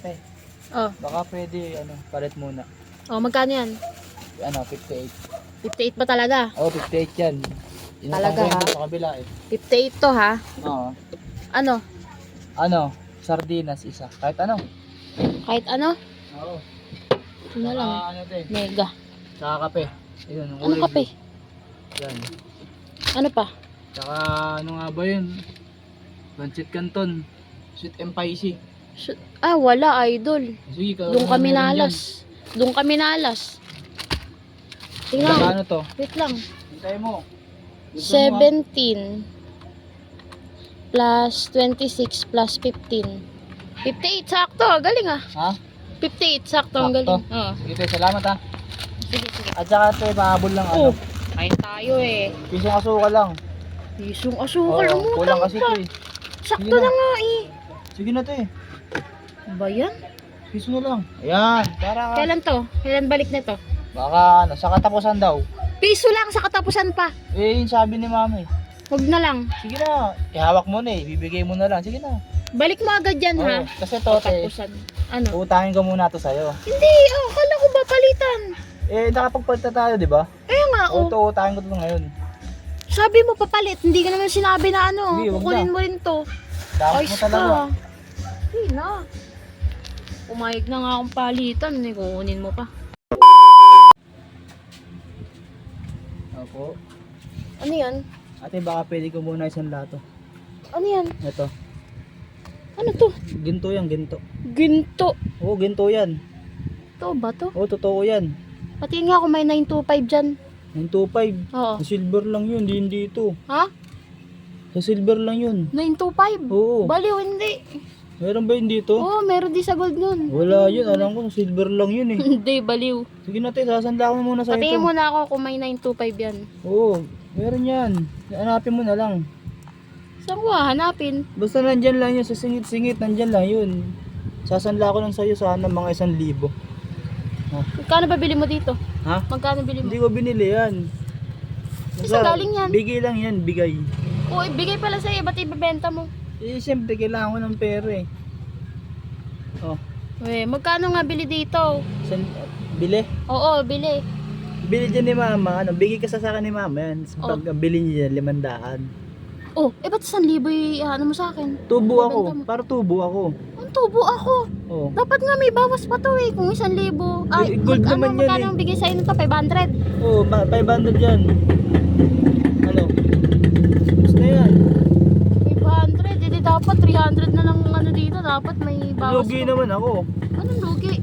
Eh, Oh. baka pwede, palit muna. Oh, magkano yan? 58. 58 ba talaga? Oh, 58 yan. Talaga, Inutang ko ha? yun sa kabila eh. 58 to ha? Oo. Ano? Sardinas isa. Kahit ano. Kahit ano? Oo. Ito na lang. Saka ano to eh. Mega. Saka kape. Yun, Ano kulay kape? blue. Yan. Ano pa? Saka ano nga ba yun? Pancit Canton. Sweet and spicy. Wala idol. Sige, Doon kami nalas. Doon kami nalas. Tingnan. Ano to? Wait lang. Hintay mo. Bigyan mo, 17 plus 26 plus 15. 58 sakto. Galing ah. Ha? 58 sakto. Ang Sakto. galing. Oo. Sige, te, salamat ha. Sige, sige. At saka te, mahabol lang Oh, kain tayo eh. Pisong asukal lang. Pisong asukal. Oo, kulang Umutang kasi pa. to eh. Sakto Sige na. na nga eh. Sige na te. Ano ba yan? Piso na lang. Ayan. Para Kailan to? Kailan balik na to? baka sa katapusan daw. Piso lang sa katapusan pa. Eh, yun sabi ni mama eh. Huwag na lang. Sige na. Ihawak mo na eh. Bibigay mo na lang. Sige na. Balik mo agad yan ha. Kasi to te, Katapusan. Ano? utangin ko muna to sa'yo. Hindi. Akala ko ba palitan? Eh, nakapagpalta tayo, di ba? Kaya nga O, to, utangin ko to ngayon. Sabi mo papalit. Hindi ka naman sinabi na ano. Hindi, wag Kukunin na. mo rin to. Dapat mo Ayos talaga. ka. Hindi na. Pumayag na nga akong palitan. Hindi, kukunin mo pa. Opo. Ano yan? Ate, baka pwede ko muna isang lato. Ano yan? Ito. Ano to? Ginto yan, ginto. Ginto. Oo, ginto yan. To ba to? Oo, totoo yan. Pati nga kung may 925 dyan. 925. Oo. Sa silver lang yun, hindi dito. Ha? Sa silver lang yun. 925? Oo. Baliw, hindi. Meron ba yun dito? Oo, meron di sa gold nun. Wala yun, alam ko, silver lang yun eh. Hindi, baliw. Sige na te, sasanda ko muna sa ito. Patingin mo na ako kung may 925 yan. Oo, meron yan. Hanapin mo na lang. Saan ko hanapin? Basta nandyan lang yun, sa singit-singit, nandyan lang yun. Sasanda ko lang sa'yo sana mga 1,000. Magkano ba bili mo dito? Ha? Magkano bili mo? Hindi ko binili yan. Saan galing yan? Bigay lang yan, bigay. Oo, ibigay pala sa'yo. Ba't ibibenta mo? Eh, siyempre, kailangan ko ng pera eh. Oh, Magkano nga bili dito? bili? Oo, bili. Bili dyan ni mama, bigay ka sa akin ni mama yan. Pag bili niya 500. Oh, ba't 1,000 ano mo sa akin? Tubo Ibenta ako, mo. para tubo ako. Ang tubo ako. Oh. Dapat nga may bawas pa to eh. Kung 1,000. Ay, gold naman yan magkano eh. ang bigay sa'yo nito? 500. Oh, 500 yan. Ano? Gusto yan. 500. Hindi dapat 300 na lang ano dito. Dapat may bawas Lugi pa. naman ako. Anong lugi?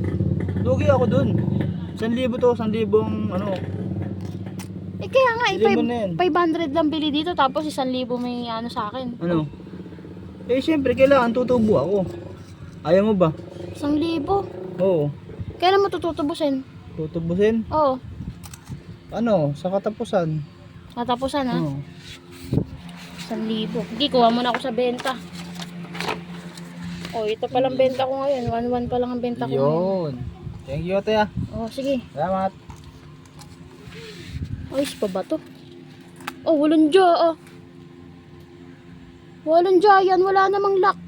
Lugi ako dun. 1,000 to, 1,000 ano. Kaya nga Bili mo na yan. 500 lang bili dito. Tapos 1,000 may ano sa akin. Ano? Eh, siyempre, kailangan tutubo ako. Ayaw mo ba? 1,000. Oo. Kailan mo tutubusin? Tutubusin? Oo. Ano? Sa katapusan. Natapusan ha? Oo. 1,000. Hindi, kuha muna ako sa benta. Oh, ito palang benta ko ngayon. 1,1 pa lang ang benta ko ngayon. Yun. Thank you, ate ah. Oh, sige. Salamat. Ayos pa ba to? Oh, walang dya ah. Walang dya yan. Wala namang lock.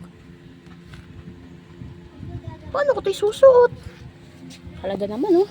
Paano ko tayo susuot? Halaga naman oh.